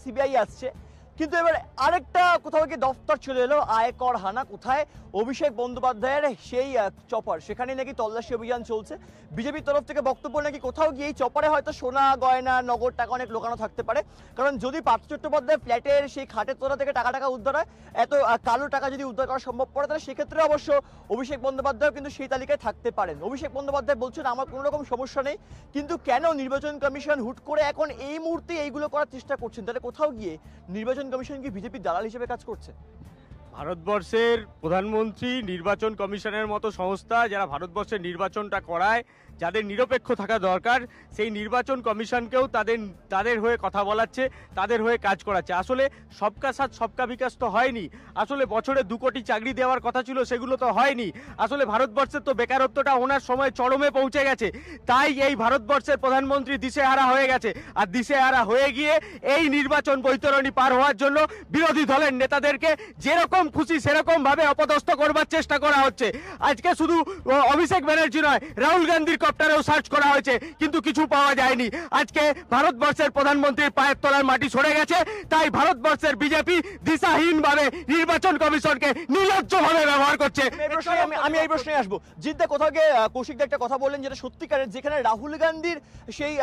CBI আসছে, কিন্তু এবার আরেকটা কোথাও গিয়ে দফতর চলে এলো আয়কর হানা। কোথায়? অভিষেক বন্দ্যোপাধ্যায়ের সেই চপার, সেখানে নাকি তল্লাশি অভিযান চলছে। বিজেপির তরফ থেকে বক্তব্য নাকি কোথাও গিয়ে এই চপারে হয়তো সোনা গয়না নগদ টাকা অনেক লোকানো থাকতে পারে। কারণ যদি পার্থ চট্টোপাধ্যায় ফ্ল্যাটের সেই খাটের তোলা থেকে টাকা উদ্ধার হয়, এত কালো টাকা যদি উদ্ধার করা সম্ভব পড়ে, তাহলে সেক্ষেত্রে অবশ্য অভিষেক বন্দ্যোপাধ্যায় কিন্তু সেই তালিকায় থাকতে পারেন। অভিষেক বন্দ্যোপাধ্যায় বলছেন আমার কোনো রকম সমস্যা নেই, কিন্তু কেন নির্বাচন কমিশন হুট করে এখন এই মুহূর্তে এইগুলো করার চেষ্টা করছেন? তাহলে কোথাও গিয়ে নির্বাচন কমিশন কি বিজেপির দালাল হিসেবে কাজ করছে? ভারতবর্ষের প্রধানমন্ত্রী নির্বাচন কমিশনের মতো সংস্থা যারা ভারতবর্ষের নির্বাচনটা করায়, যাদের নিরপেক্ষ থাকা দরকার, সেই নির্বাচন কমিশনকেও তাদের হয়ে কথা বলাচ্ছে, তাদের হয়ে কাজ করাচ্ছে। আসলে সবকা সাথ সবকা বিকাশ তো হয়নি। আসলে বছরে 2 কোটি চাকরি দেওয়ার কথা ছিল, সেগুলো তো হয়নি। আসলে ভারতবর্ষের তো বেকারত্বটা ওনার সময় চরমে পৌঁছে গেছে, তাই এই ভারতবর্ষের প্রধানমন্ত্রী দিশেহারা হয়ে গেছে। আর দিশেহারা হয়ে গিয়ে এই নির্বাচন বৈতরণী পার হওয়ার জন্য বিরোধী দলের নেতাদেরকে যেরকম খুশি সেরকম ভাবে অপদস্থ করবার চেষ্টা করা হচ্ছে। আজকে শুধু অভিষেক ব্যানার্জি নয়, রাহুল গান্ধীর কপ্টারেও সার্চ করা হয়েছে, কিন্তু কিছু পাওয়া যায়নি। আজকে ভারতবর্ষের প্রধানমন্ত্রীর পায়ের তলার মাটি সরে গেছে, তাই ভারতবর্ষের বিজেপি দিশাহীন ভাবে নির্বাচন কমিশনকে নির্লজ্জভাবে ব্যবহার করছে। আমি এই প্রশ্নে আসবো। জিদ্দা কোথাও গিয়ে কৌশিক একটা কথা বললেন যেটা সত্যিকারের, যেখানে রাহুল গান্ধীর সেই